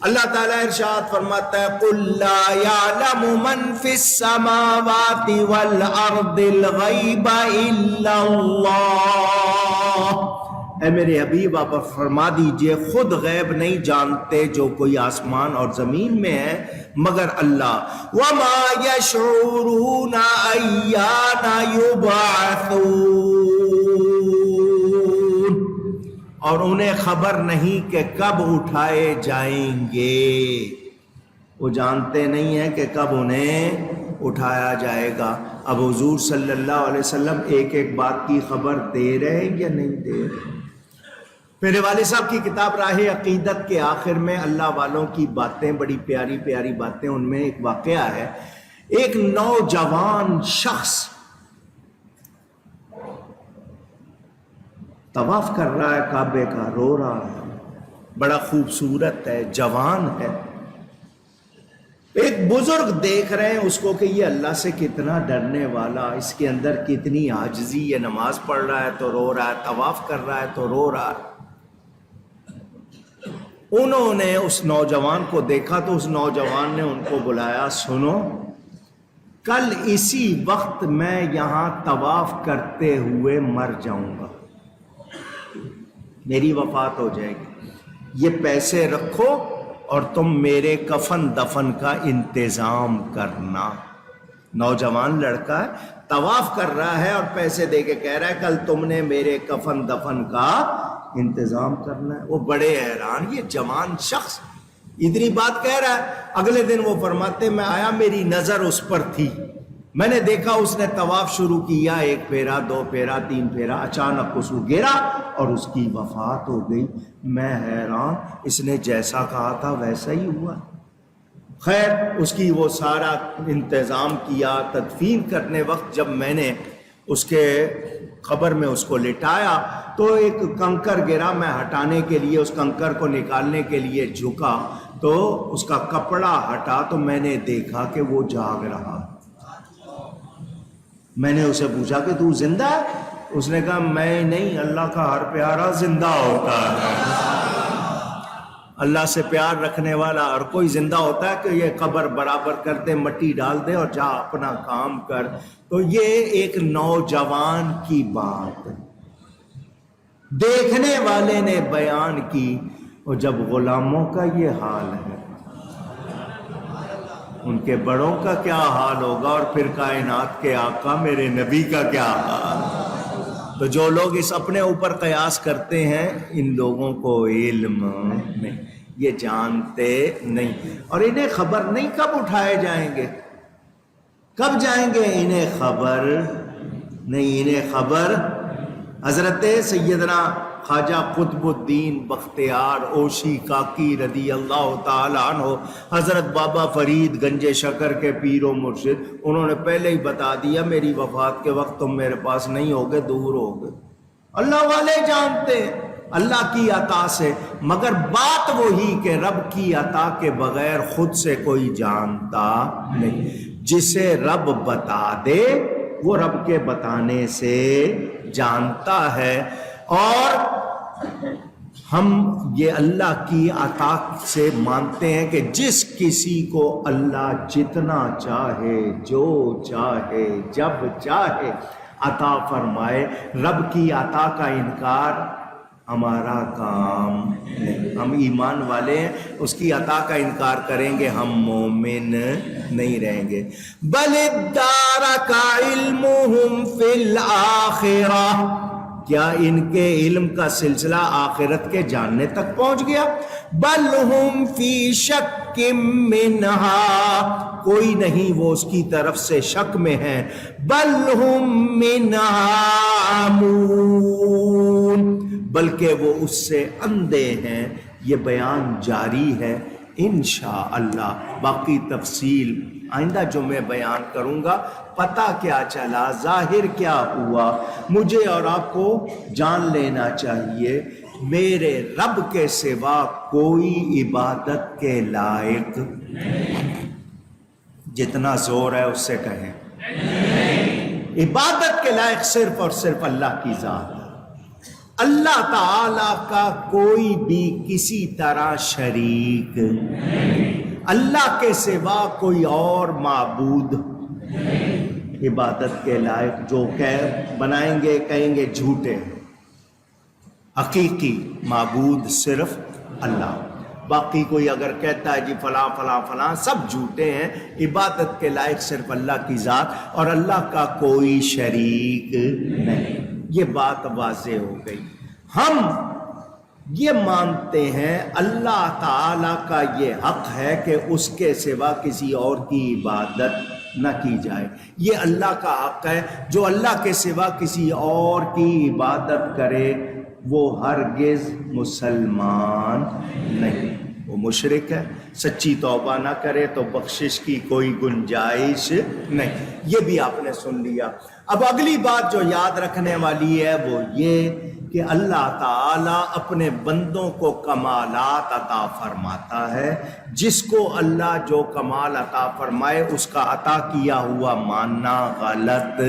اللہ تعالیٰ ارشاد فرماتا ہے قُلْ لَا يَعْلَمُ مَنْ فِي السَّمَاوَاتِ وَالْأَرْضِ الْغَيْبَ إِلَّا اللَّهُ، اے میرے حبیب آپ فرما دیجئے خود غیب نہیں جانتے جو کوئی آسمان اور زمین میں ہے مگر اللہ۔ وَمَا يَشْعُرُونَ أَيَّانَ يُبْعَثُونَ، اور انہیں خبر نہیں کہ کب اٹھائے جائیں گے، وہ جانتے نہیں ہیں کہ کب انہیں اٹھایا جائے گا۔ اب حضور صلی اللہ علیہ وسلم ایک ایک بات کی خبر دے رہے ہیں یا نہیں دے رہے؟ میرے والد صاحب کی کتاب راہ عقیدت کے آخر میں اللہ والوں کی باتیں، بڑی پیاری پیاری باتیں، ان میں ایک واقعہ ہے۔ ایک نوجوان شخص طواف کر رہا ہے کعبے کا، رو رہا ہے، بڑا خوبصورت ہے، جوان ہے۔ ایک بزرگ دیکھ رہے ہیں اس کو کہ یہ اللہ سے کتنا ڈرنے والا، اس کے اندر کتنی عاجزی، یہ نماز پڑھ رہا ہے تو رو رہا ہے، طواف کر رہا ہے تو رو رہا ہے۔ انہوں نے اس نوجوان کو دیکھا تو اس نوجوان نے ان کو بلایا، سنو کل اسی وقت میں یہاں طواف کرتے ہوئے مر جاؤں گا، میری وفات ہو جائے گی، یہ پیسے رکھو اور تم میرے کفن دفن کا انتظام کرنا۔ نوجوان لڑکا ہے، طواف کر رہا ہے اور پیسے دے کے کہہ رہا ہے کل تم نے میرے کفن دفن کا انتظام کرنا ہے۔ وہ بڑے حیران، یہ جوان شخص اتنی بات کہہ رہا ہے۔ اگلے دن وہ فرماتے میں آیا، میری نظر اس پر تھی، میں نے دیکھا اس نے طواف شروع کیا، ایک پھیرا، دو پھیرا، تین پھیرا، اچانک اس کو گرا اور اس کی وفات ہو گئی۔ میں حیران، اس نے جیسا کہا تھا ویسا ہی ہوا۔ خیر اس کی وہ سارا انتظام کیا۔ تدفین کرنے وقت جب میں نے اس کے قبر میں اس کو لٹایا تو ایک کنکر گرا، میں ہٹانے کے لیے اس کنکر کو نکالنے کے لیے جھکا تو اس کا کپڑا ہٹا تو میں نے دیکھا کہ وہ جاگ رہا۔ میں نے اسے پوچھا کہ تو زندہ ہے؟ اس نے کہا میں نہیں، اللہ کا ہر پیارا زندہ ہوتا ہے، اللہ سے پیار رکھنے والا ہر کوئی زندہ ہوتا ہے، کہ یہ قبر برابر کر دے، مٹی ڈال دے اور جا اپنا کام کر۔ تو یہ ایک نوجوان کی بات دیکھنے والے نے بیان کی، اور جب غلاموں کا یہ حال ہے ان کے بڑوں کا کیا حال ہوگا، اور پھر کائنات کے آقا میرے نبی کا کیا حال۔ تو جو لوگ اس اپنے اوپر قیاس کرتے ہیں ان لوگوں کو علم نہیں، یہ جانتے نہیں، اور انہیں خبر نہیں کب اٹھائے جائیں گے، کب جائیں گے، انہیں خبر نہیں، انہیں خبر۔ حضرت سیدنا خواجہ قطب الدین بختیار اوشی کاکی رضی اللہ تعالیٰ عنہ، حضرت بابا فرید گنج شکر کے پیر و مرشد، انہوں نے پہلے ہی بتا دیا میری وفات کے وقت تم میرے پاس نہیں ہوگے، دور ہوگے۔ اللہ والے جانتے ہیں اللہ کی عطا سے، مگر بات وہی کہ رب کی عطا کے بغیر خود سے کوئی جانتا نہیں۔ جسے رب بتا دے وہ رب کے بتانے سے جانتا ہے، اور ہم یہ اللہ کی عطا سے مانتے ہیں کہ جس کسی کو اللہ جتنا چاہے، جو چاہے، جب چاہے عطا فرمائے۔ رب کی عطا کا انکار ہمارا کام نہیں، ہم ایمان والے ہیں، اس کی عطا کا انکار کریں گے ہم مومن نہیں رہیں گے۔ بل ادارک علمہم فی الآخرہ، کیا ان کے علم کا سلسلہ آخرت کے جاننے تک پہنچ گیا؟ بل ہم فی شک منہا، کوئی نہیں وہ اس کی طرف سے شک میں ہے۔ بل ہم منہا عمون، بلکہ وہ اس سے اندھے ہیں۔ یہ بیان جاری ہے انشاءاللہ، باقی تفصیل آئندہ جو میں بیان کروں گا۔ پتہ کیا چلا، ظاہر کیا ہوا، مجھے اور آپ کو جان لینا چاہیے میرے رب کے سوا کوئی عبادت کے لائق جتنا زور ہے اس سے کہیں، عبادت کے لائق صرف اور صرف اللہ کی ذات ہے۔ اللہ تعالی کا کوئی بھی کسی طرح شریک، اللہ کے سوا کوئی اور معبود عبادت کے لائق جو بنائیں گے کہیں گے جھوٹے، حقیقی معبود صرف اللہ، باقی کوئی اگر کہتا ہے جی فلاں فلاں فلاں سب جھوٹے ہیں، عبادت کے لائق صرف اللہ کی ذات اور اللہ کا کوئی شریک نہیں۔ یہ بات واضح ہو گئی۔ ہم یہ مانتے ہیں اللہ تعالی کا یہ حق ہے کہ اس کے سوا کسی اور کی عبادت نہ کی جائے، یہ اللہ کا حق ہے۔ جو اللہ کے سوا کسی اور کی عبادت کرے وہ ہرگز مسلمان نہیں، وہ مشرک ہے، سچی توبہ نہ کرے تو بخشش کی کوئی گنجائش نہیں۔ یہ بھی آپ نے سن لیا۔ اب اگلی بات جو یاد رکھنے والی ہے وہ یہ کہ اللہ تعالیٰ اپنے بندوں کو کمالات عطا فرماتا ہے، جس کو اللہ جو کمال عطا فرمائے اس کا عطا کیا ہوا ماننا غلط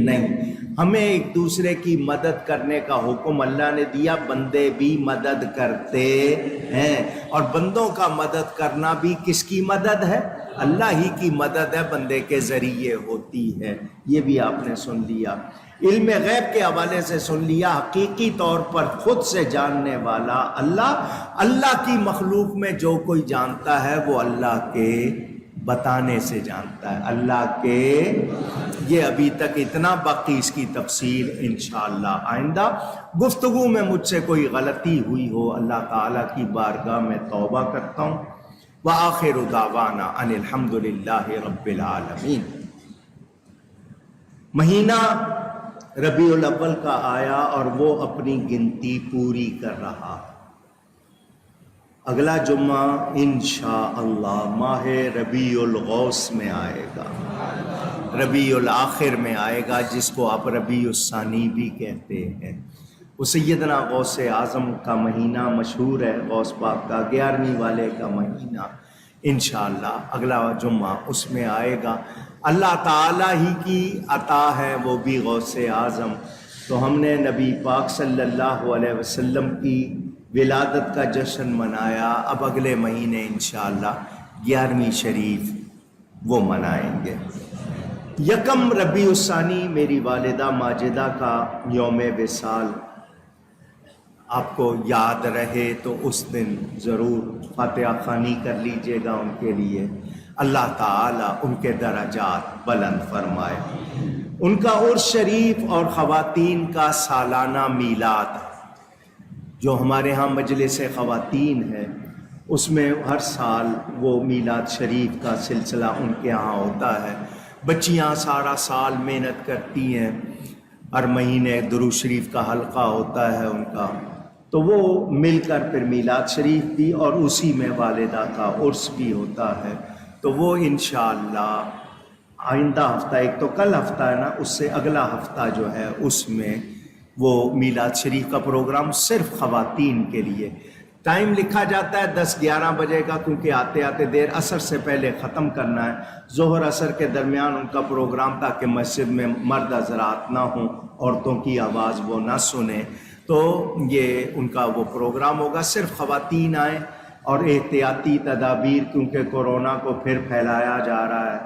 نہیں۔ ہمیں ایک دوسرے کی مدد کرنے کا حکم اللہ نے دیا، بندے بھی مدد کرتے ہیں، اور بندوں کا مدد کرنا بھی کس کی مدد ہے؟ اللہ ہی کی مدد ہے، بندے کے ذریعے ہوتی ہے۔ یہ بھی آپ نے سن لیا۔ علم غیب کے حوالے سے سن لیا، حقیقی طور پر خود سے جاننے والا اللہ، اللہ کی مخلوق میں جو کوئی جانتا ہے وہ اللہ کے بتانے سے جانتا ہے، اللہ کے۔ یہ ابھی تک اتنا، باقی اس کی تفصیل انشاءاللہ آئندہ۔ گفتگو میں مجھ سے کوئی غلطی ہوئی ہو اللہ تعالیٰ کی بارگاہ میں توبہ کرتا ہوں۔ وآخر دعوانا ان الحمد للہ رب العالمین۔ مہینہ ربیع الاول کا آیا اور وہ اپنی گنتی پوری کر رہا۔ اگلا جمعہ انشاءاللہ ماہ ربیع الغوث میں آئے گا، ربیع الاخر میں آئے گا، جس کو آپ ربیع الثانی بھی کہتے ہیں۔ وہ سیدنا غوث اعظم کا مہینہ مشہور ہے، غوث پاک کا 11ویں والے کا مہینہ۔ انشاءاللہ اگلا جمعہ اس میں آئے گا۔ اللہ تعالیٰ ہی کی عطا ہے وہ بھی غوث اعظم۔ تو ہم نے نبی پاک صلی اللہ علیہ وسلم کی ولادت کا جشن منایا، اب اگلے مہینے انشاءاللہ 11ویں شریف وہ منائیں گے۔ یکم ربیع الثانی میری والدہ ماجدہ کا یوم وصال، آپ کو یاد رہے تو اس دن ضرور فاتحہ خوانی کر لیجئے گا ان کے لیے۔ اللہ تعالیٰ ان کے درجات بلند فرمائے۔ ان کا عرس شریف اور خواتین کا سالانہ میلاد جو ہمارے ہاں مجلس خواتین ہے، اس میں ہر سال وہ میلاد شریف کا سلسلہ ان کے ہاں ہوتا ہے۔ بچیاں سارا سال محنت کرتی ہیں، ہر مہینے درود شریف کا حلقہ ہوتا ہے ان کا، تو وہ مل کر پھر میلاد شریف بھی اور اسی میں والدہ کا عرس بھی ہوتا ہے۔ تو وہ انشاءاللہ آئندہ ہفتہ، ایک تو کل ہفتہ ہے نا، اس سے اگلا ہفتہ جو ہے اس میں وہ میلاد شریف کا پروگرام صرف خواتین کے لیے۔ ٹائم لکھا جاتا ہے 10-11 بجے کا، کیونکہ آتے آتے دیر عصر سے پہلے ختم کرنا ہے، ظہر عصر کے درمیان ان کا پروگرام، تاکہ مسجد میں مرد حضرات نہ ہوں، عورتوں کی آواز وہ نہ سنیں۔ تو یہ ان کا وہ پروگرام ہوگا، صرف خواتین آئیں، اور احتیاطی تدابیر، کیونکہ کورونا کو پھر پھیلایا جا رہا ہے،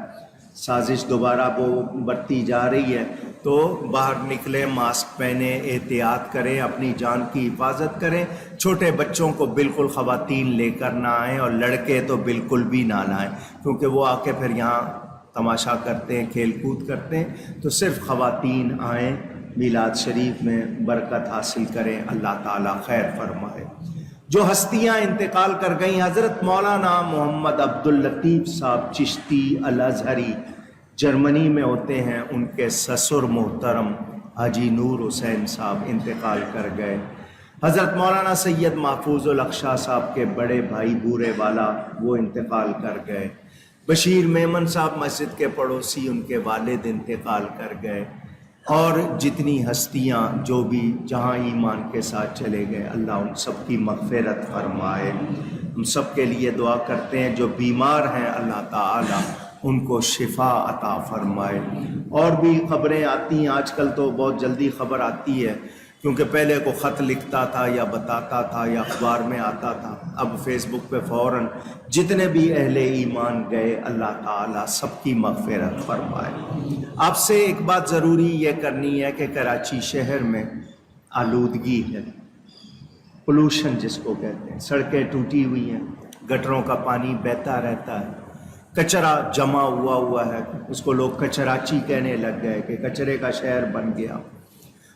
سازش دوبارہ وہ برتی جا رہی ہے، تو باہر نکلیں ماسک پہنیں، احتیاط کریں، اپنی جان کی حفاظت کریں۔ چھوٹے بچوں کو بالکل خواتین لے کر نہ آئیں، اور لڑکے تو بالکل بھی نہ لائیں، کیونکہ وہ آ کے پھر یہاں تماشا کرتے ہیں، کھیل کود کرتے ہیں۔ تو صرف خواتین آئیں، میلاد شریف میں برکت حاصل کریں، اللہ تعالیٰ خیر فرمائے۔ جو ہستیاں انتقال کر گئیں، حضرت مولانا محمد عبداللطیف صاحب چشتی الازہری جرمنی میں ہوتے ہیں، ان کے سسر محترم حاجی نور حسین صاحب انتقال کر گئے۔ حضرت مولانا سید محفوظ الاقشا صاحب کے بڑے بھائی بورے والا وہ انتقال کر گئے۔ بشیر میمن صاحب مسجد کے پڑوسی، ان کے والد انتقال کر گئے۔ اور جتنی ہستیاں جو بھی جہاں ایمان کے ساتھ چلے گئے، اللہ ان سب کی مغفرت فرمائے۔ ہم سب کے لیے دعا کرتے ہیں، جو بیمار ہیں اللہ تعالی ان کو شفا عطا فرمائے۔ اور بھی خبریں آتی ہیں، آج کل تو بہت جلدی خبر آتی ہے، کیونکہ پہلے کو خط لکھتا تھا یا بتاتا تھا یا اخبار میں آتا تھا، اب فیس بک پہ فوراً جتنے بھی اہل ایمان گئے اللہ تعالیٰ سب کی مغفرت فرمائے۔ آپ سے ایک بات ضروری یہ کرنی ہے کہ کراچی شہر میں آلودگی ہے، پولوشن جس کو کہتے ہیں، سڑکیں ٹوٹی ہوئی ہیں، گٹروں کا پانی بہتا رہتا ہے، کچرا جمع ہوا ہے، اس کو لوگ کچراچی کہنے لگ گئے کہ کچرے کا شہر بن گیا۔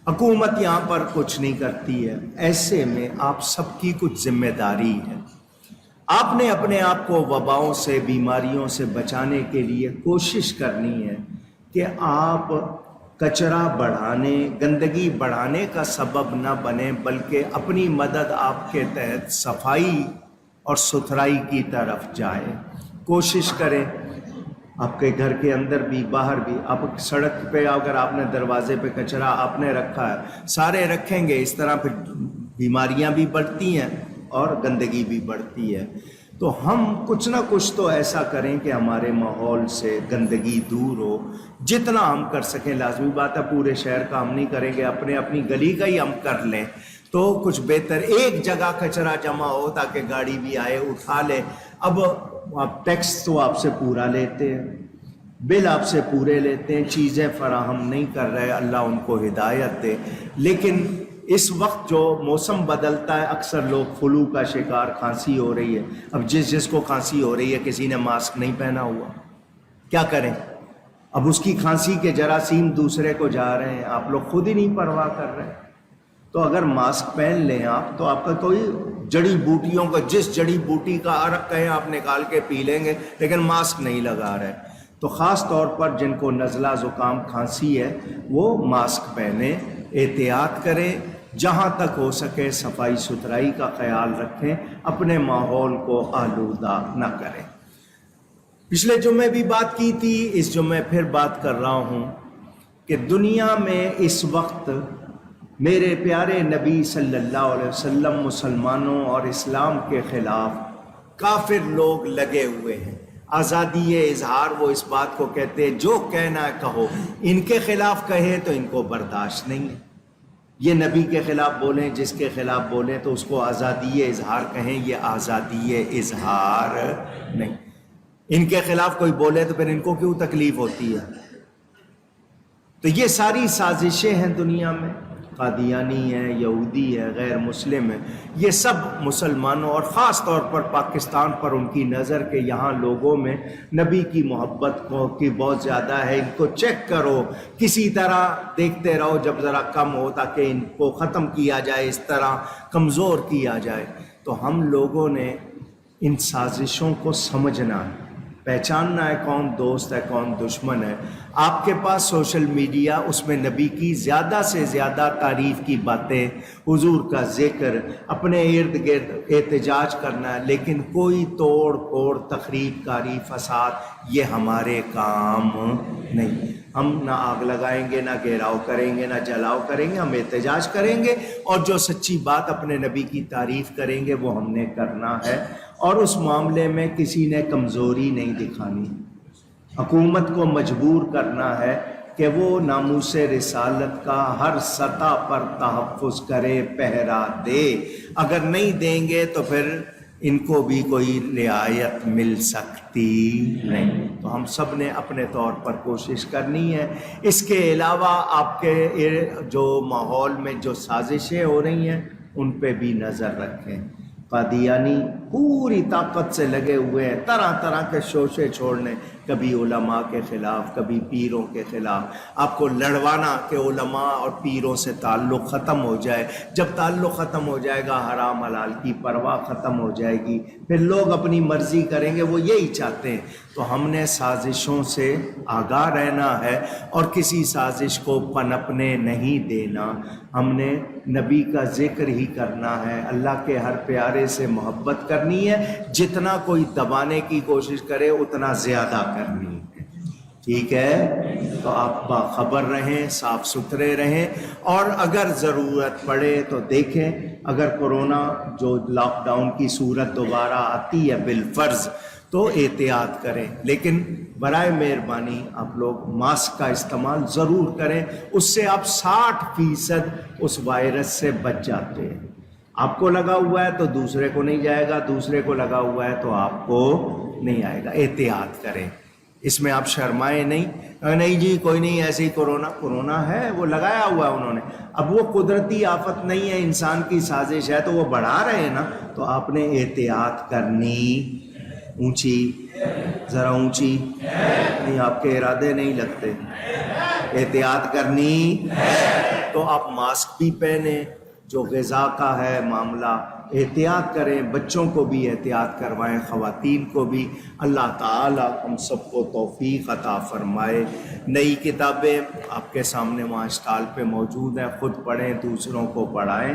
حکومت یہاں پر کچھ نہیں کرتی ہے۔ ایسے میں آپ سب کی کچھ ذمہ داری ہے۔ آپ نے اپنے آپ کو وباؤں سے، بیماریوں سے بچانے کے لیے کوشش کرنی ہے کہ آپ کچرا بڑھانے، گندگی بڑھانے کا سبب نہ بنیں، بلکہ اپنی مدد آپ کے تحت صفائی اور ستھرائی کی طرف جائے۔ کوشش کریں آپ کے گھر کے اندر بھی باہر بھی، آپ سڑک پہ اگر آپ نے دروازے پہ کچرا آپ نے رکھا ہے، سارے رکھیں گے، اس طرح پھر بیماریاں بھی بڑھتی ہیں اور گندگی بھی بڑھتی ہے۔ تو ہم کچھ نہ کچھ تو ایسا کریں کہ ہمارے ماحول سے گندگی دور ہو، جتنا ہم کر سکیں۔ لازمی بات ہے پورے شہر کا ہم نہیں کریں گے، اپنی گلی کا ہی ہم کر لیں تو کچھ بہتر۔ ایک جگہ کچرا جمع ہو تاکہ گاڑی بھی آئے اٹھا لے۔ اب آپ ٹیکس تو آپ سے پورا لیتے ہیں، بل آپ سے پورے لیتے ہیں، چیزیں فراہم نہیں کر رہے، اللہ ان کو ہدایت دے۔ لیکن اس وقت جو موسم بدلتا ہے اکثر لوگ فلو کا شکار، کھانسی ہو رہی ہے۔ اب جس کو کھانسی ہو رہی ہے کسی نے ماسک نہیں پہنا ہوا، کیا کریں؟ اب اس کی کھانسی کے جراثیم دوسرے کو جا رہے ہیں، آپ لوگ خود ہی نہیں پرواہ کر رہے۔ تو اگر ماسک پہن لیں آپ تو آپ کا کوئی جڑی بوٹیوں کا، جس جڑی بوٹی کا عرق کہیں آپ نکال کے پی لیں گے، لیکن ماسک نہیں لگا رہے۔ تو خاص طور پر جن کو نزلہ زکام کھانسی ہے وہ ماسک پہنیں، احتیاط کریں، جہاں تک ہو سکے صفائی ستھرائی کا خیال رکھیں، اپنے ماحول کو آلودہ نہ کریں۔ پچھلے جمعے بھی بات کی تھی، اس جمعے پھر بات کر رہا ہوں کہ دنیا میں اس وقت میرے پیارے نبی صلی اللہ علیہ وسلم مسلمانوں اور اسلام کے خلاف کافر لوگ لگے ہوئے ہیں۔ آزادی اظہار وہ اس بات کو کہتے ہیں، جو کہنا ہے کہو، ان کے خلاف کہے تو ان کو برداشت نہیں ہے۔ یہ نبی کے خلاف بولیں، جس کے خلاف بولیں تو اس کو آزادی اظہار کہیں، یہ آزادی اظہار نہیں۔ ان کے خلاف کوئی بولے تو پھر ان کو کیوں تکلیف ہوتی ہے؟ تو یہ ساری سازشیں ہیں دنیا میں، قادیانی ہے، یہودی ہے، غیر مسلم ہے، یہ سب مسلمانوں اور خاص طور پر پاکستان پر ان کی نظر کہ یہاں لوگوں میں نبی کی محبت کی بہت زیادہ ہے، ان کو چیک کرو، کسی طرح دیکھتے رہو، جب ذرا کم ہو تاکہ ان کو ختم کیا جائے، اس طرح کمزور کیا جائے۔ تو ہم لوگوں نے ان سازشوں کو سمجھنا ہے، پہچاننا ہے کون دوست ہے کون دشمن ہے۔ آپ کے پاس سوشل میڈیا، اس میں نبی کی زیادہ سے زیادہ تعریف کی باتیں، حضور کا ذکر، اپنے ارد گرد احتجاج کرنا ہے، لیکن کوئی توڑ پھوڑ، تخریب کاری، فساد، یہ ہمارے کام نہیں۔ ہم نہ آگ لگائیں گے، نہ گھیراؤ کریں گے، نہ جلاؤ کریں گے، ہم احتجاج کریں گے، اور جو سچی بات اپنے نبی کی تعریف کریں گے وہ ہم نے کرنا ہے، اور اس معاملے میں کسی نے کمزوری نہیں دکھانی۔ حکومت کو مجبور کرنا ہے کہ وہ ناموس رسالت کا ہر سطح پر تحفظ کرے، پہرا دے۔ اگر نہیں دیں گے تو پھر ان کو بھی کوئی رعایت مل سکتی نہیں۔ تو ہم سب نے اپنے طور پر کوشش کرنی ہے۔ اس کے علاوہ آپ کے جو ماحول میں جو سازشیں ہو رہی ہیں ان پہ بھی نظر رکھیں۔ قادیانی پوری طاقت سے لگے ہوئے ہیں طرح طرح کے شوشے چھوڑنے، کبھی علماء کے خلاف، کبھی پیروں کے خلاف، آپ کو لڑوانا کہ علماء اور پیروں سے تعلق ختم ہو جائے۔ جب تعلق ختم ہو جائے گا حرام حلال کی پرواہ ختم ہو جائے گی، پھر لوگ اپنی مرضی کریں گے، وہ یہی چاہتے ہیں۔ تو ہم نے سازشوں سے آگاہ رہنا ہے اور کسی سازش کو پنپنے نہیں دینا۔ ہم نے نبی کا ذکر ہی کرنا ہے، اللہ کے ہر پیارے سے محبت کرنی ہے، جتنا کوئی دبانے کی کوشش کرے اتنا زیادہ کرنی ہے، ٹھیک ہے؟ تو آپ باخبر رہیں، صاف ستھرے رہیں، اور اگر ضرورت پڑے تو دیکھیں اگر کورونا جو لاک ڈاؤن کی صورت دوبارہ آتی ہے بالفرض تو احتیاط کریں، لیکن برائے مہربانی آپ لوگ ماسک کا استعمال ضرور کریں، اس سے آپ 60% اس وائرس سے بچ جاتے ہیں۔ آپ کو لگا ہوا ہے تو دوسرے کو نہیں جائے گا، دوسرے کو لگا ہوا ہے تو آپ کو نہیں آئے گا۔ احتیاط کریں، اس میں آپ شرمائیں نہیں، نہیں جی کوئی نہیں، ایسے ہی کورونا ہے، وہ لگایا ہوا ہے انہوں نے، اب وہ قدرتی آفت نہیں ہے، انسان کی سازش ہے تو وہ بڑھا رہے ہیں نا، تو آپ نے احتیاط کرنی۔ اونچی، ذرا اونچی، نہیں آپ کے ارادے نہیں لگتے، احتیاط کرنی۔ تو آپ ماسک بھی پہنیں، جو غذا کا ہے معاملہ احتیاط کریں، بچوں کو بھی احتیاط کروائیں، خواتین کو بھی۔ اللہ تعالی ہم سب کو توفیق عطا فرمائے۔ نئی کتابیں آپ کے سامنے وہاں اسٹال پہ موجود ہیں، خود پڑھیں، دوسروں کو پڑھائیں۔